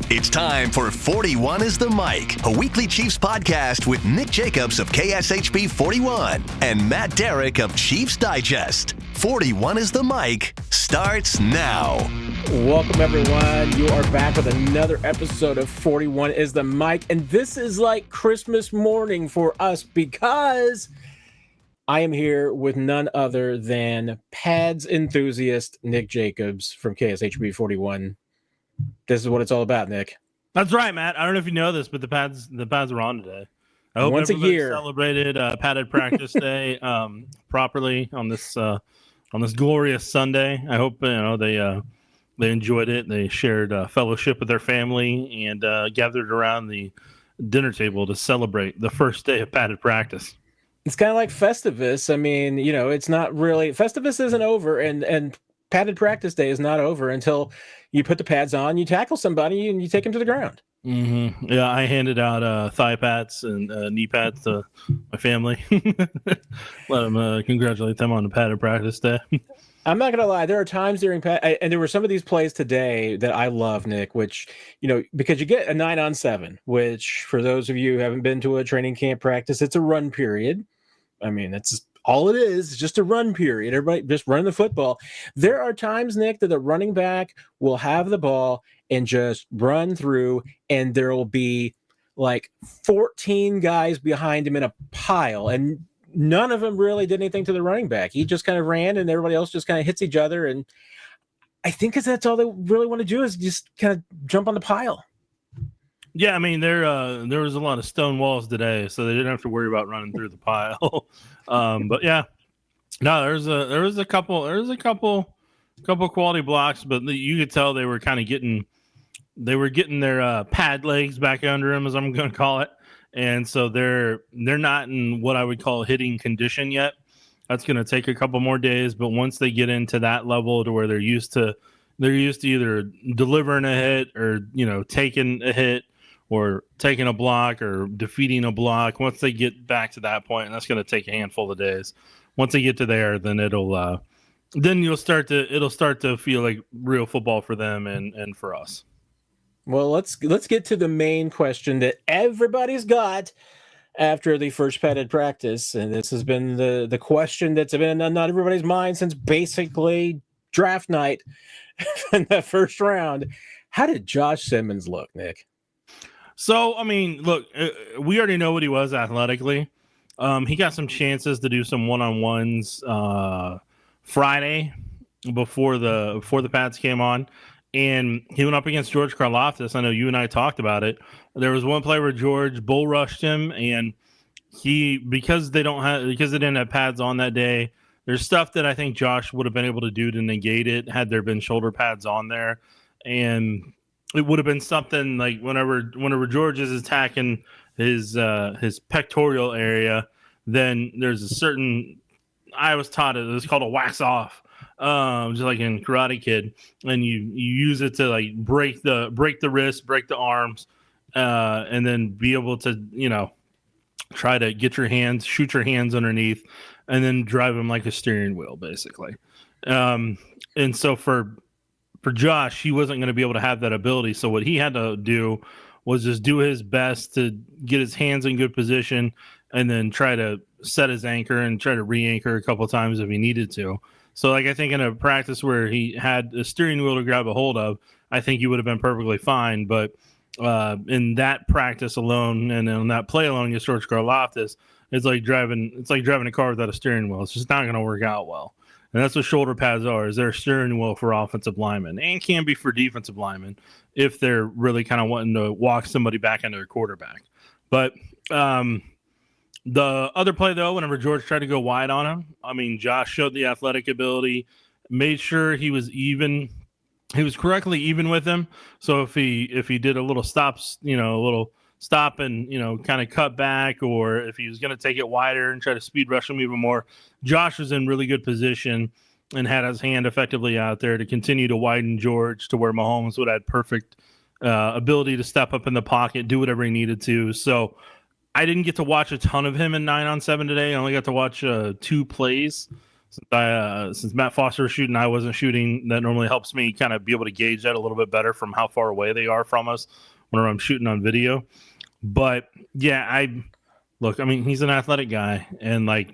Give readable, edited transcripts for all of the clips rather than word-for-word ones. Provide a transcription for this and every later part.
It's time for 41 is the Mic, a weekly Chiefs podcast with Nick Jacobs of KSHB 41 and Matt Derrick of Chiefs Digest. 41 is the Mic starts now. Welcome, everyone. You are back with another episode of 41 is the Mic, and this is like Christmas morning for us because I am here with none other than pads enthusiast Nick Jacobs from KSHB 41. This is what it's all about, Nick. That's right, Matt. I don't know if you know this, but the pads are on today. I hope once a year celebrated padded practice day properly on this glorious Sunday. I hope they enjoyed it. They shared fellowship with their family and gathered around the dinner table to celebrate the first day of padded practice. It's kind of like Festivus. I mean, it's not really Festivus isn't over, and padded practice day is not over until you put the pads on, you tackle somebody, and you take them to the ground. Mm-hmm. Yeah, I handed out thigh pads and knee pads to my family. Let them congratulate them on the padded practice day. I'm not going to lie. There are times during and there were some of these plays today that I love, Nick, which, because you get a 9-on-7, which for those of you who haven't been to a training camp practice, it's a run period. I mean, that's all it is, just a run period. Everybody just run the football. There are times, Nick, that the running back will have the ball and just run through, and there will be like 14 guys behind him in a pile, and none of them really did anything to the running back. He just kind of ran, and everybody else just kind of hits each other. And I think because that's all they really want to do is just kind of jump on the pile. Yeah, I mean there was a lot of stone walls today, so they didn't have to worry about running through the pile. But yeah, no, there was a couple quality blocks, but you could tell they were kind of getting their pad legs back under them, as I'm going to call it, and so they're not in what I would call hitting condition yet. That's going to take a couple more days, but once they get into that level to where they're used to either delivering a hit or taking a hit, or taking a block or defeating a block. Once they get back to that point, and that's going to take a handful of days. Once they get to there, then it'll start to feel like real football for them and for us. Well, let's get to the main question that everybody's got after the first padded practice, and this has been the question that's been on not everybody's mind since basically draft night in the first round. How did Josh Simmons look, Nick? So, I mean, look, we already know what he was athletically. He got some chances to do some one-on-ones Friday before the pads came on, and he went up against George Karlaftis. I know you and I talked about it. There was one play where George bull rushed him, and because they didn't have pads on that day, there's stuff that I think Josh would have been able to do to negate it had there been shoulder pads on there, and it would have been something like whenever George is attacking his pectoral area, then there's a certain, I was taught it was called a wax off, just like in Karate Kid, and you use it to like break the wrist, break the arms, and then be able to try to shoot your hands underneath, and then drive them like a steering wheel, basically. And so for Josh, he wasn't going to be able to have that ability. So what he had to do was just do his best to get his hands in good position and then try to set his anchor and try to re-anchor a couple of times if he needed to. So like I think in a practice where he had a steering wheel to grab a hold of, I think he would have been perfectly fine. But in that practice alone and on that play alone against George Karlaftis, it's like driving a car without a steering wheel. It's just not going to work out well. And that's what shoulder pads are, is they're a steering wheel for offensive linemen and can be for defensive linemen if they're really kind of wanting to walk somebody back into their quarterback. But the other play, though, whenever George tried to go wide on him, I mean, Josh showed the athletic ability, made sure he was even. He was correctly even with him. So if he did a little stop and, kind of cut back, or if he was going to take it wider and try to speed rush him even more, Josh was in really good position and had his hand effectively out there to continue to widen George to where Mahomes would have perfect ability to step up in the pocket, do whatever he needed to. So I didn't get to watch a ton of him in 9-on-7 today. I only got to watch 2 plays. Since Matt Foster was shooting, I wasn't shooting. That normally helps me kind of be able to gauge that a little bit better from how far away they are from us whenever I'm shooting on video. But yeah, I mean, he's an athletic guy, and like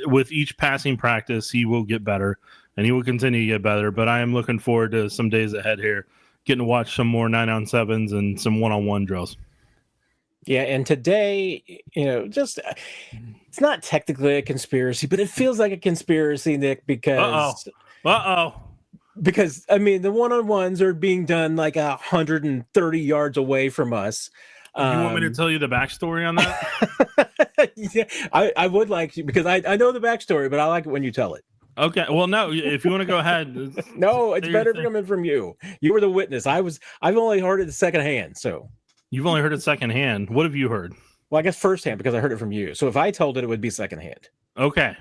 with each passing practice, he will get better, and he will continue to get better. But I am looking forward to some days ahead here, getting to watch some more 9-on-7s and some 1-on-1 drills. Yeah, and today, just it's not technically a conspiracy, but it feels like a conspiracy, Nick, because because I mean the 1-on-1s are being done like 130 yards away from us. You want me to tell you the backstory on that? Yeah, I would like to, because I know the backstory, but I like it when you tell it. Okay. Well, no, if you want to go ahead. No, it's better coming from you. You were the witness. I've only heard it secondhand, so. You've only heard it secondhand. What have you heard? Well, I guess firsthand, because I heard it from you. So if I told it, it would be secondhand. Okay.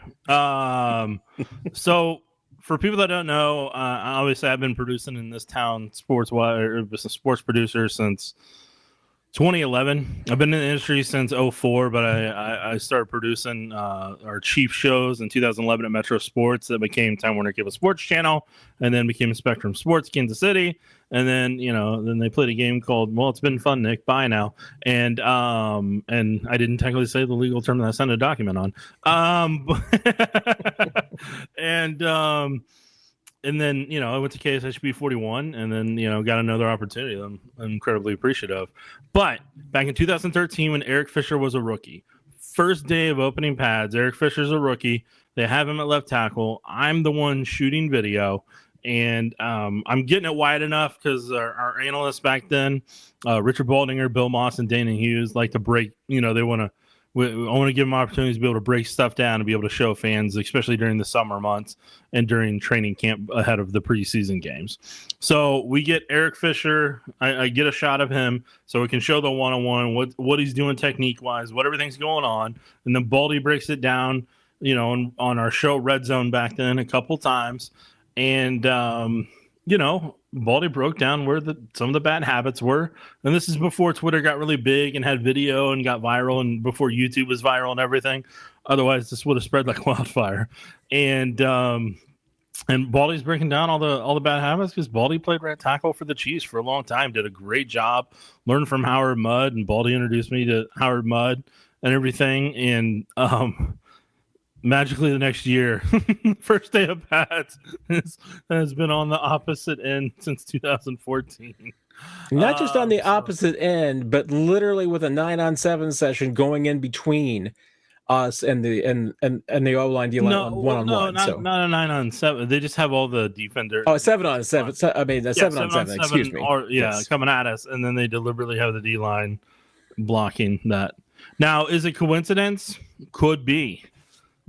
So for people that don't know, obviously I've been producing in this town sports producer since 2011. I've been in the industry since 2004, but I started producing our Chief shows in 2011 at Metro Sports. That became Time Warner Cable Sports Channel, and then became Spectrum Sports Kansas City. And then, then they played a game called, well, it's been fun, Nick, bye now. And I didn't technically say the legal term that I sent a document on. And then, I went to KSHB 41 and then, got another opportunity that I'm incredibly appreciative. But back in 2013, when Eric Fisher was a rookie, first day of opening pads, Eric Fisher's a rookie. They have him at left tackle. I'm the one shooting video. And I'm getting it wide enough because our analysts back then, Richard Baldinger, Bill Moss, and Dana Hughes like to break, I want to give them opportunities to be able to break stuff down and be able to show fans, especially during the summer months and during training camp ahead of the preseason games. So we get Eric Fisher. I get a shot of him so we can show the 1-on-1, what he's doing technique-wise, what everything's going on. And then Baldy breaks it down, on our show Red Zone back then a couple times. And, Baldy broke down where some of the bad habits were. And this is before Twitter got really big and had video and got viral, and before YouTube was viral and everything. Otherwise, this would have spread like wildfire. And Baldy's breaking down all the bad habits because Baldy played right tackle for the Chiefs for a long time, did a great job, learned from Howard Mudd, and Baldy introduced me to Howard Mudd and everything. And, magically the next year, first day of pads has been on the opposite end since 2014. Not just on the opposite end, but literally with a 9-on-7 session going in between us and the O-line D-line one-on-one. No, not a 9-on-7. They just have all the defenders. Oh, 7-on-7. I mean, 7-on-7. Excuse me. Yes. Coming at us, and then they deliberately have the D-line blocking that. Now, is it coincidence? Could be.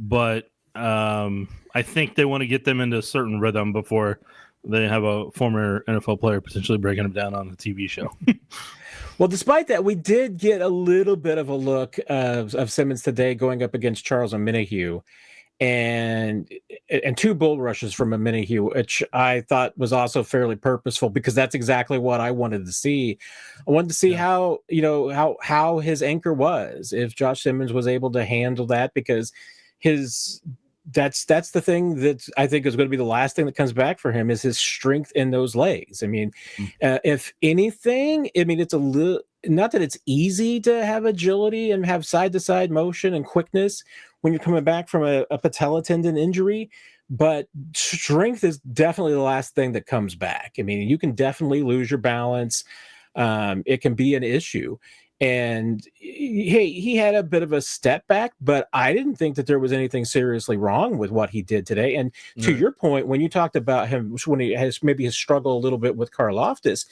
But I think they want to get them into a certain rhythm before they have a former NFL player potentially breaking them down on the TV show. Well, despite that, we did get a little bit of a look of Simmons today going up against Charles Omenihu, and 2 bull rushes from Omenihu, which I thought was also fairly purposeful because that's exactly what I wanted to see. I wanted to see how his anchor was, if Josh Simmons was able to handle that, because that's the thing that I think is going to be the last thing that comes back for him, is his strength in those legs. I mean, if anything, I mean, it's a little, not that it's easy to have agility and have side-to-side motion and quickness when you're coming back from a patella tendon injury, but strength is definitely the last thing that comes back. I mean, you can definitely lose your balance. It can be an issue. And he had a bit of a step back, but I didn't think that there was anything seriously wrong with what he did today. And to your point, when you talked about him, when he has struggled a little bit with Karlaftis,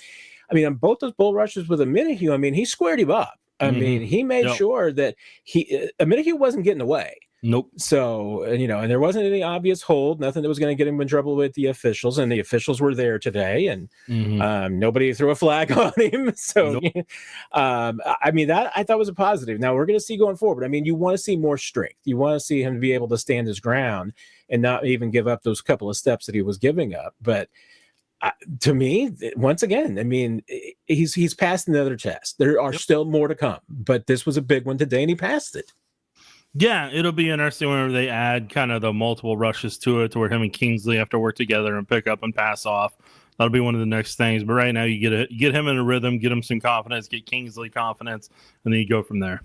I mean, on both those bull rushes with Omenihu, I mean, he squared him up. I mean, he made sure that Omenihu wasn't getting away. Nope. So, and there wasn't any obvious hold, nothing that was going to get him in trouble with the officials, and the officials were there today, and nobody threw a flag on him. So, I mean, that I thought was a positive. Now we're going to see going forward. I mean, you want to see more strength. You want to see him be able to stand his ground and not even give up those couple of steps that he was giving up. But to me, once again, I mean, he's passed another test. There are still more to come, but this was a big one today, and he passed it. Yeah, it'll be interesting whenever they add kind of the multiple rushes to it, to where him and Kingsley have to work together and pick up and pass off. That'll be one of the next things. But right now, you get him in a rhythm, get him some confidence, get Kingsley confidence, and then you go from there.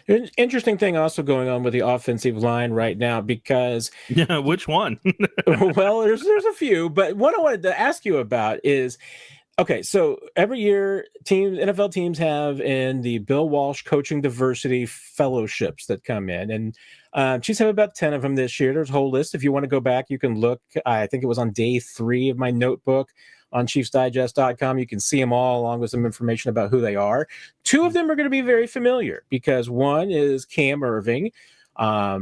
An interesting thing also going on with the offensive line right now, because Yeah, which one? well, there's a few, but what I wanted to ask you about is, okay, so every year NFL teams have in the Bill Walsh Coaching Diversity Fellowships that come in, and Chiefs have about 10 of them this year. There's a whole list. If you want to go back, you can look. I think it was on day 3 of my notebook on ChiefsDigest.com. You can see them all along with some information about who they are. 2 of them are going to be very familiar, because one is Cam Irving.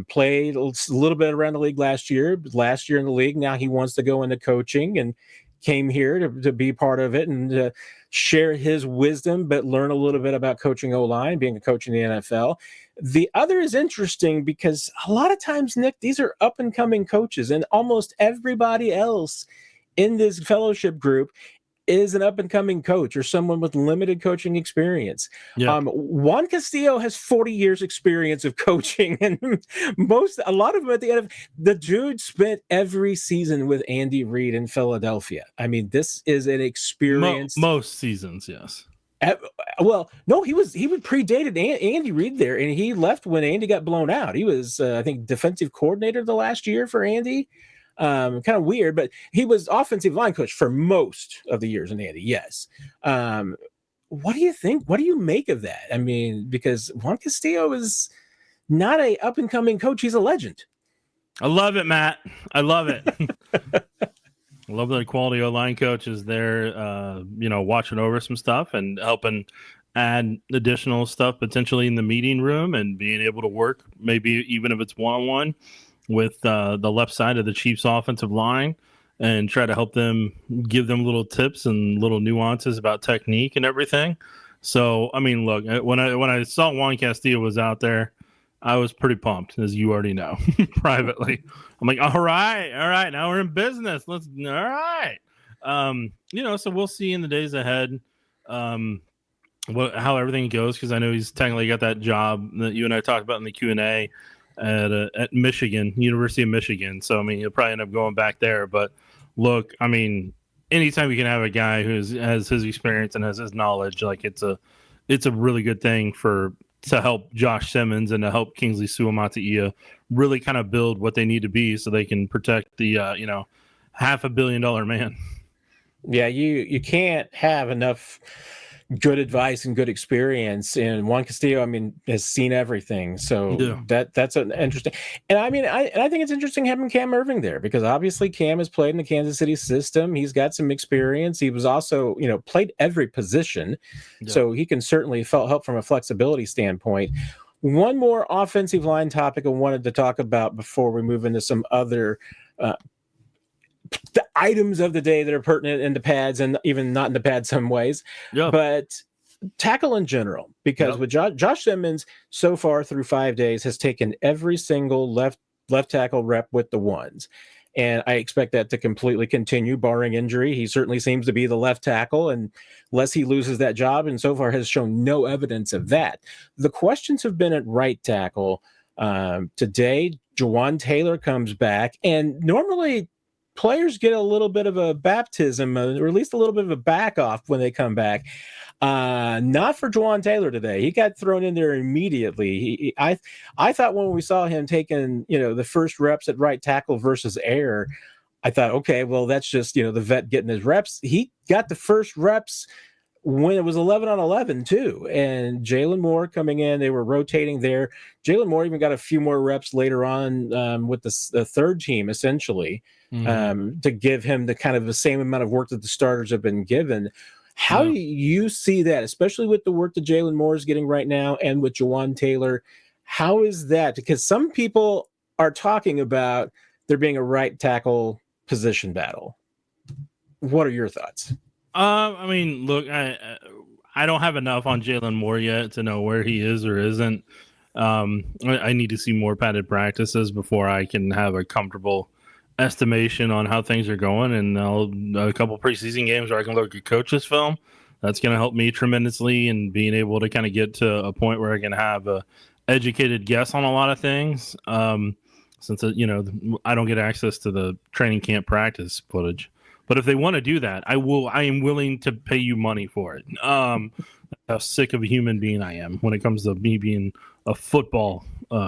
Played a little bit around the league last year in the league. Now he wants to go into coaching and came here to be part of it and to share his wisdom, but learn a little bit about coaching O-line, being a coach in the NFL. The other is interesting because a lot of times, Nick, these are up and coming coaches, and almost everybody else in this fellowship group is an up-and-coming coach or someone with limited coaching experience. Yeah. Juan Castillo has 40 years experience of coaching, and a lot of them at the end of the dude spent every season with Andy Reid in Philadelphia. I mean, this is an experience. Most seasons, yes. Well, no, he predated Andy Reid there, and he left when Andy got blown out. He was, I think, defensive coordinator the last year for Andy. Kind of weird, but he was offensive line coach for most of the years in Andy. Yes. What do you think? What do you make of that? I mean, because Juan Castillo is not a up and coming coach; he's a legend. I love it, Matt. I love it. I love that quality O-line coach is there, watching over some stuff and helping add additional stuff potentially in the meeting room and being able to work, maybe even if it's one-on-one, with the left side of the Chiefs offensive line and try to help them, give them little tips and little nuances about technique and everything. So, I mean, look, when I saw Juan Castillo was out there, I was pretty pumped, as you already know, privately. I'm like, all right, now we're in business. All right. So we'll see in the days ahead how everything goes, because I know he's technically got that job that you and I talked about in the Q&A at Michigan, University of Michigan. So, I mean, he'll probably end up going back there. But look, I mean, anytime you can have a guy who has his experience and has his knowledge, like it's a really good thing to help Josh Simmons and to help Kingsley Suamataia really kind of build what they need to be so they can protect the $500 million man. Yeah, you can't have enough good advice and good experience. And Juan Castillo, I mean, has seen everything. So yeah. That's an interesting. And I mean, I think it's interesting having Cam Irving there, because obviously Cam has played in the Kansas City system. He's got some experience. He was also, played every position. Yeah. So he can certainly help from a flexibility standpoint. One more offensive line topic I wanted to talk about before we move into some other the items of the day that are pertinent in the pads and even not in the pads some ways, but tackle in general, because with Josh Simmons so far through 5 days has taken every single left tackle rep with the ones. And I expect that to completely continue barring injury. He certainly seems to be the left tackle unless he loses that job. And so far has shown no evidence of that. The questions have been at right tackle. Today, Jawan Taylor comes back, and normally players get a little bit of a baptism, or at least a little bit of a back off when they come back. Not for Jawan Taylor today. He got thrown in there immediately. I thought when we saw him taking, the first reps at right tackle versus air, I thought, okay, well, that's just, the vet getting his reps. He got the first reps when it was 11 on 11 too. And Jalen Moore coming in, they were rotating there. Jalen Moore even got a few more reps later on with the third team, essentially, to give him the kind of the same amount of work that the starters have been given. How do you see that, especially with the work that Jalen Moore is getting right now and with Jawan Taylor? How is that? Because some people are talking about there being a right tackle position battle. What are your thoughts? I mean, look, I don't have enough on Jalen Moore yet to know where he is or isn't. I need to see more padded practices before I can have a comfortable estimation on how things are going, and a couple preseason games where I can look at coaches' film. That's going to help me tremendously in being able to kind of get to a point where I can have a educated guess on a lot of things. Since I don't get access to the training camp practice footage. But if they want to do that, I am willing to pay you money for it. How sick of a human being I am when it comes to me being a football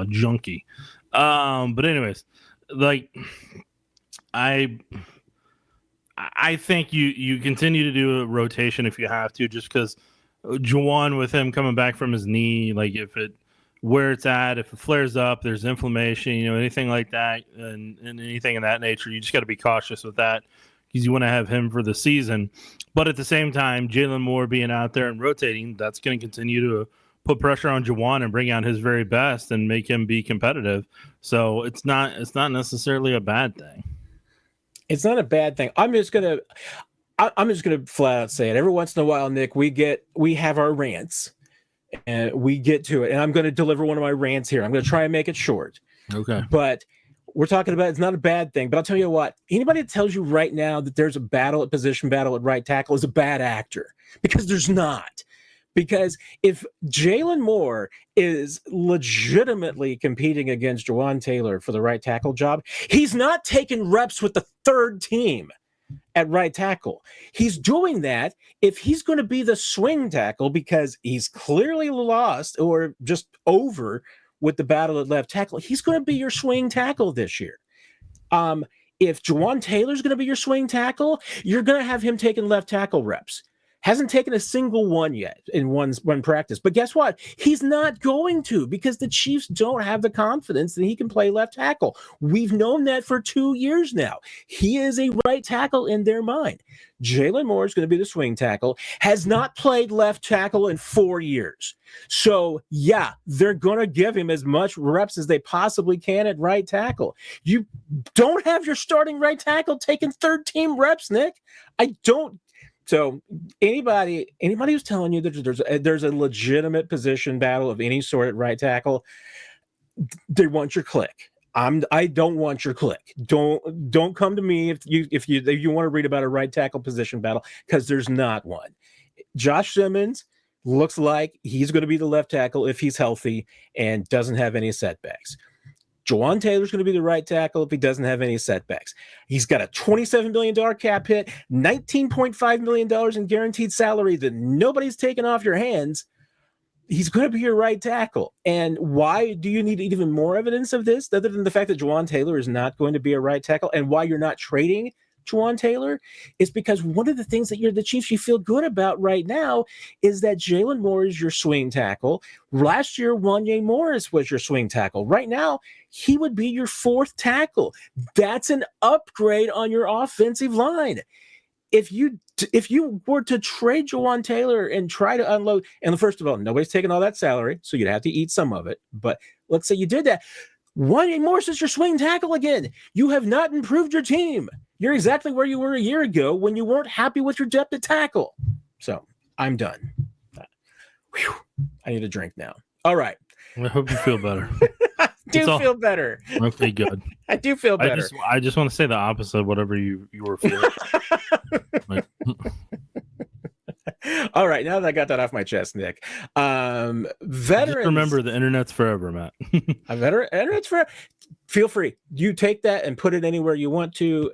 junkie. But anyways, like I think you continue to do a rotation if you have to, just because Juwan, with him coming back from his knee, like if it flares up, there's inflammation, anything like that, and anything of that nature, you just got to be cautious with that because you want to have him for the season. But at the same time, Jalen Moore being out there and rotating, that's going to continue to put pressure on Juwan and bring out his very best and make him be competitive. So it's not necessarily a bad thing. It's not a bad thing. I'm just gonna flat out say it. Every once in a while, Nick, we have our rants. And we get to it, and I'm going to deliver one of my rants here. I'm going to try and make it short. Okay. But we're talking about it's not a bad thing. But I'll tell you what, anybody that tells you right now that there's a position battle at right tackle is a bad actor, because there's not. Because if Jalen Moore is legitimately competing against Juwan Taylor for the right tackle job, he's not taking reps with the third team at right tackle. He's doing that if he's going to be the swing tackle, because he's clearly lost or just over with the battle at left tackle. He's going to be your swing tackle this year. If Juwan Taylor's going to be your swing tackle, you're going to have him taking left tackle reps. Hasn't taken a single one yet in one practice. But guess what? He's not going to, because the Chiefs don't have the confidence that he can play left tackle. We've known that for 2 years now. He is a right tackle in their mind. Jalen Moore is going to be the swing tackle, has not played left tackle in 4 years. So, yeah, they're going to give him as much reps as they possibly can at right tackle. You don't have your starting right tackle taking third-team reps, Nick. I don't. So anybody who's telling you that there's a legitimate position battle of any sort at right tackle, they want your click. I don't want your click. Don't come to me if you want to read about a right tackle position battle, because there's not one. Josh Simmons looks like he's going to be the left tackle if he's healthy and doesn't have any setbacks. Juwan Taylor's going to be the right tackle if he doesn't have any setbacks. He's got a $27 million cap hit, $19.5 million in guaranteed salary that nobody's taken off your hands. He's going to be your right tackle. And why do you need even more evidence of this, other than the fact that Juwan Taylor is not going to be a right tackle, and why you're not trading Juwan Taylor? Is because one of the things that the Chiefs you feel good about right now is that Jalen Moore is your swing tackle. Last year, Wanye Morris was your swing tackle. Right now, he would be your fourth tackle. That's an upgrade on your offensive line. If you were to trade Juwan Taylor and try to unload, and first of all, nobody's taking all that salary, so you'd have to eat some of it. But let's say you did that. Wanye Morris is your swing tackle again. You have not improved your team. You're exactly where you were a year ago when you weren't happy with your depth at tackle. So I'm done. Whew. I need a drink now. All right. I hope you feel better. I do feel better. Okay, good. I do feel better. I just want to say the opposite of whatever you were feeling. All right, now that I got that off my chest, Nick. Veterans. Just remember, the internet's forever, Matt. Internet's forever. Feel free. You take that and put it anywhere you want to.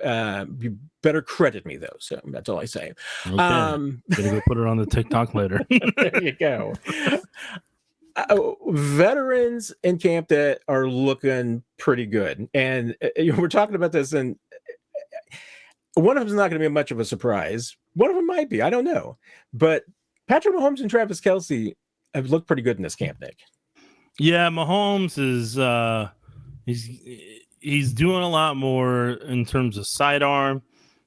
You better credit me, though. So that's all I say. Okay. Gonna go put it on the TikTok later. There you go. Veterans in camp that are looking pretty good. And we're talking about this, and one of them is not going to be much of a surprise. One of them might be. I don't know. But Patrick Mahomes and Travis Kelce have looked pretty good in this camp, Nick. Yeah, Mahomes is he's doing a lot more in terms of sidearm.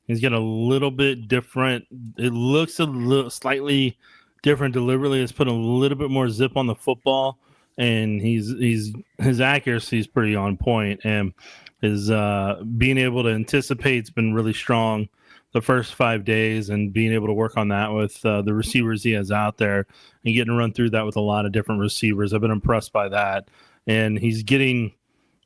He's got a little bit different. It looks a little slightly different deliberately. It's put a little bit more zip on the football, and his accuracy is pretty on point, and his being able to anticipate has been really strong the first 5 days, and being able to work on that with the receivers he has out there and getting to run through that with a lot of different receivers. I've been impressed by that, and he's getting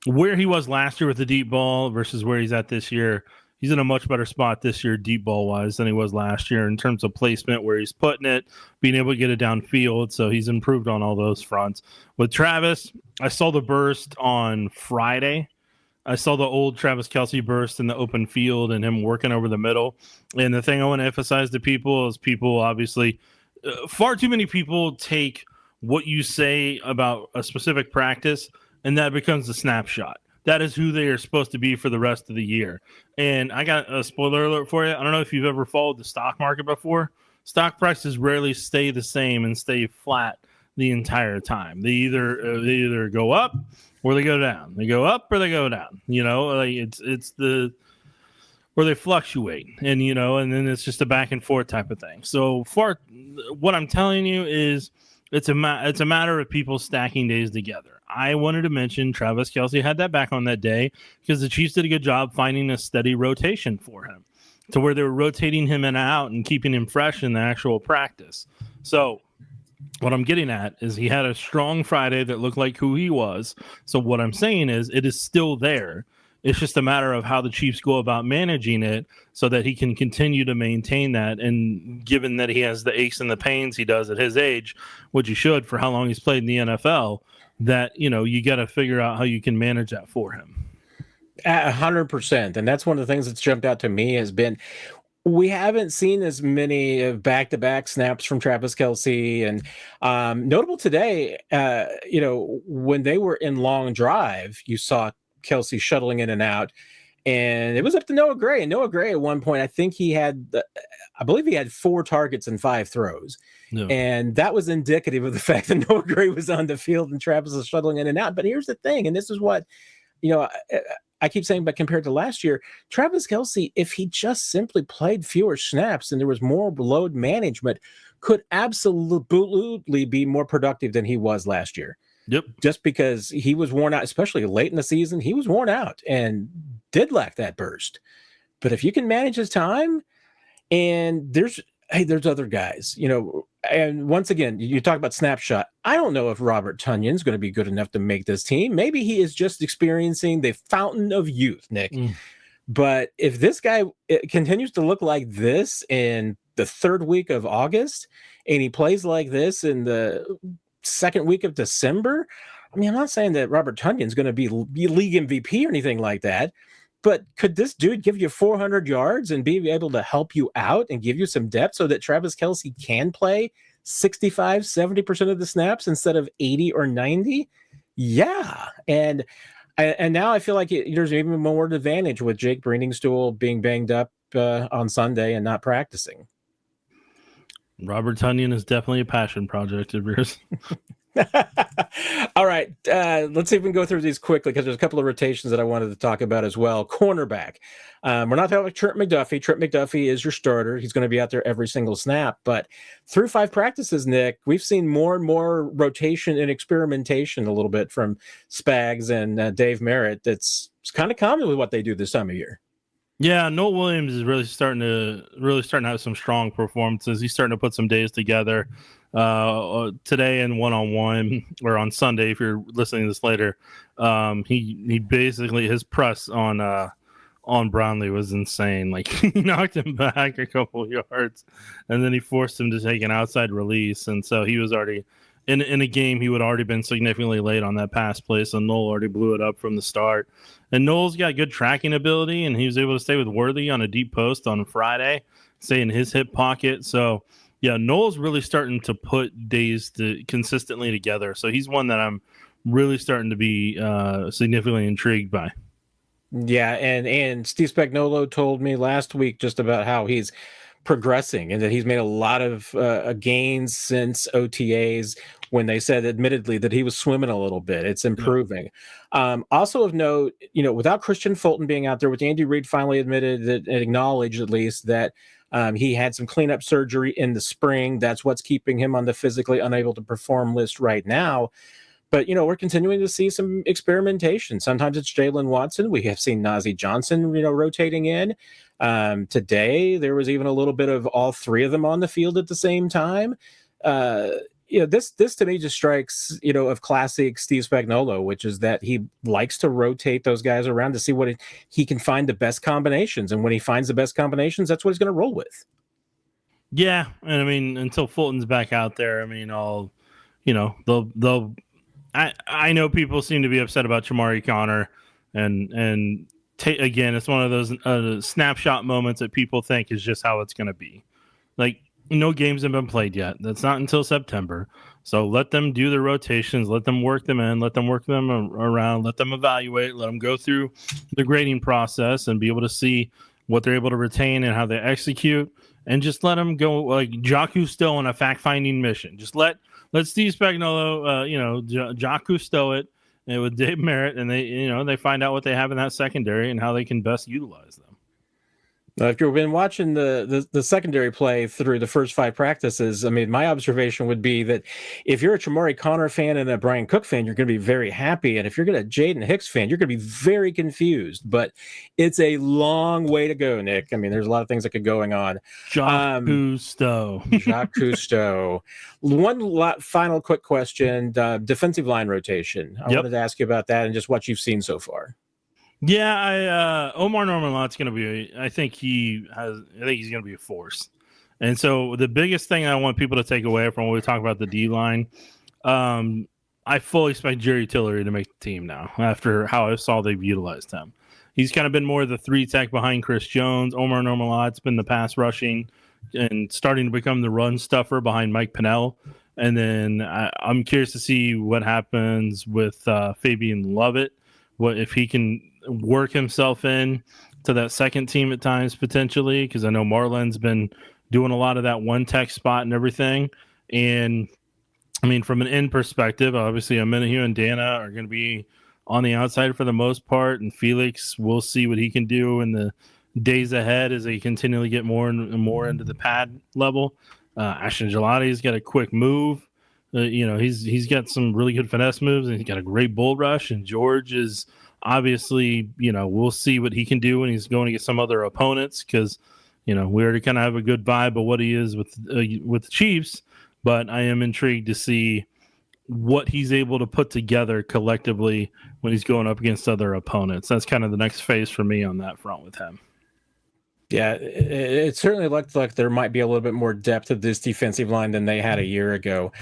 where he was last year with the deep ball versus where he's at this year. he's in a much better spot this year, deep ball wise, than he was last year in terms of placement, where he's putting it, being able to get it downfield. So he's improved on all those fronts. With Travis, I saw the burst on Friday. I saw the old Travis Kelce burst in the open field and him working over the middle. And the thing I want to emphasize to people is people obviously, far too many people take what you say about a specific practice and that becomes a snapshot. That is who they are supposed to be for the rest of the year. And I got a spoiler alert for you. I don't know if you've ever followed the stock market before. Stock prices rarely stay the same and stay flat the entire time. They either go up or they go down. They go up or they go down. Like it's the where they fluctuate, and and then it's just a back and forth type of thing. So far, what I'm telling you is it's a matter of people stacking days together. I wanted to mention Travis Kelce had that back on that day because the Chiefs did a good job finding a steady rotation for him to where they were rotating him in and out and keeping him fresh in the actual practice. So what I'm getting at is he had a strong Friday that looked like who he was. So what I'm saying is it is still there. It's just a matter of how the Chiefs go about managing it so that he can continue to maintain that. And given that he has the aches and the pains he does at his age, which he should for how long he's played in the NFL, that, you got to figure out how you can manage that for him. 100%. And that's one of the things that's jumped out to me has been we haven't seen as many back-to-back snaps from Travis Kelce. And notable today, when they were in long drive, you saw Kelce shuttling in and out. And it was up to Noah Gray. And Noah Gray at one point, I believe he had 4 targets and 5 throws. No. And that was indicative of the fact that Noah Gray was on the field and Travis was shuttling in and out. But here's the thing, and this is what, I keep saying, but compared to last year, Travis Kelce, if he just simply played fewer snaps and there was more load management, could absolutely be more productive than he was last year. Yep. Just because he was worn out, especially late in the season, he was worn out and did lack that burst. But if you can manage his time, and there's other guys, and once again, you talk about snapshot. I don't know if Robert Tunyon's going to be good enough to make this team. Maybe he is just experiencing the fountain of youth, Nick. But if this guy continues to look like this in the 3rd week of August, and he plays like this in the 2nd week of December, I mean, I'm not saying that Robert Tunyon's going to be league MVP or anything like that, but could this dude give you 400 yards and be able to help you out and give you some depth so that Travis Kelce can play 65, 70% of the snaps instead of 80 or 90? Yeah. And now I feel like there's even more advantage with Jake Breeningstool being banged up on Sunday and not practicing. Robert Tonyan is definitely a passion project of yours. All right. Let's see if we can go through these quickly because there's a couple of rotations that I wanted to talk about as well. Cornerback. We're not talking about Trent McDuffie. Trent McDuffie is your starter. He's going to be out there every single snap. But through 5 practices, Nick, we've seen more and more rotation and experimentation a little bit from Spags and Dave Merritt. It's kind of common with what they do this time of year. Yeah, Noel Williams is really starting to have some strong performances. He's starting to put some days together. Today in one-on-one, or on Sunday if you're listening to this later, he basically, his press on Brownlee was insane. Like, he knocked him back a couple yards and then he forced him to take an outside release, and so he was already in a game. He would already been significantly late on that pass play, so Noel already blew it up from the start. And Noel's got good tracking ability, and he was able to stay with Worthy on a deep post on Friday, stay in his hip pocket. So yeah, Noel's really starting to put days consistently together. So he's one that I'm really starting to be significantly intrigued by. Yeah, and Steve Spagnuolo told me last week just about how he's progressing and that he's made a lot of gains since OTAs, when they said admittedly that he was swimming a little bit. It's improving. Yeah. Also of note, without Christian Fulton being out there, with Andy Reid finally admitted that, and acknowledged at least, that he had some cleanup surgery in the spring. That's what's keeping him on the physically unable to perform list right now. But, we're continuing to see some experimentation. Sometimes it's Jalen Watson. We have seen Najee Johnson, rotating in. Today, there was even a little bit of all 3 of them on the field at the same time. this to me just strikes, of classic Steve Spagnuolo, which is that he likes to rotate those guys around to see what he can find the best combinations. And when he finds the best combinations, that's what he's going to roll with. Yeah. And I mean, until Fulton's back out there, I mean, I know people seem to be upset about Chamari Connor and again, it's one of those snapshot moments that people think is just how it's going to be. Like, no games have been played yet. That's not until September. So let them do their rotations. Let them work them in. Let them work them around. Let them evaluate. Let them go through the grading process and be able to see what they're able to retain and how they execute. And just let them go like Jacques Cousteau on a fact-finding mission. Just let Steve Spagnuolo, Jacques Cousteau it and with Dave Merritt, and they find out what they have in that secondary and how they can best utilize them. If you've been watching the secondary play through the first 5 practices, I mean, my observation would be that if you're a Chamari Connor fan and a Brian Cook fan, you're going to be very happy. And if you're a Jaden Hicks fan, you're going to be very confused. But it's a long way to go, Nick. I mean, there's a lot of things that could going on. Jacques Cousteau. Jacques Cousteau. One final quick question. Defensive line rotation. I wanted to ask you about that and just what you've seen so far. Yeah, Omar Norman-Lott's going to be. I think he's going to be a force. And so the biggest thing I want people to take away from when we talk about the D line, I fully expect Jerry Tillery to make the team now after how I saw they've utilized him. He's kind of been more of the 3 tech behind Chris Jones. Omar Norman-Lott's been the pass rushing and starting to become the run stuffer behind Mike Pennell. And then I'm curious to see what happens with Fabian Lovett. What if he can work himself in to that second team at times potentially, because I know Marlon's been doing a lot of that 1 tech spot and everything. And I mean, from an end perspective, obviously Amenahue and Dana are going to be on the outside for the most part, and Felix, we'll see what he can do in the days ahead as they continually get more and more into the pad level. Ashton Gelati's got a quick move. He's got some really good finesse moves, and he's got a great bull rush. And George is obviously, we'll see what he can do when he's going against some other opponents, because, we already kind of have a good vibe of what he is with the Chiefs. But I am intrigued to see what he's able to put together collectively when he's going up against other opponents. That's kind of the next phase for me on that front with him. Yeah, it certainly looked like there might be a little bit more depth to this defensive line than they had a year ago.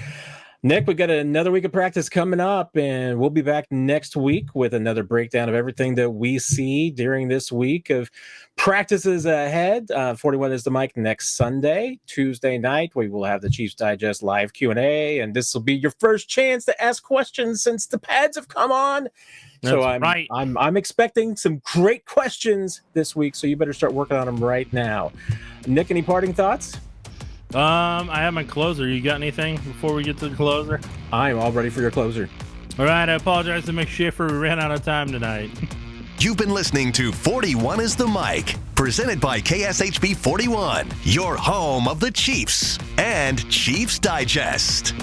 Nick, we got another week of practice coming up, and we'll be back next week with another breakdown of everything that we see during this week of practices ahead. 41 is the mic next Sunday. Tuesday night, we will have the Chiefs Digest live Q&A, and this will be your first chance to ask questions since the pads have come on. So I'm expecting some great questions this week, so you better start working on them right now. Nick, any parting thoughts? I have my closer. You got anything before we get to the closer? I'm all ready for your closer. All right, I apologize to Mick Schaefer. We ran out of time tonight. You've been listening to 41 is the Mic, presented by KSHP 41, your home of the Chiefs and Chiefs Digest.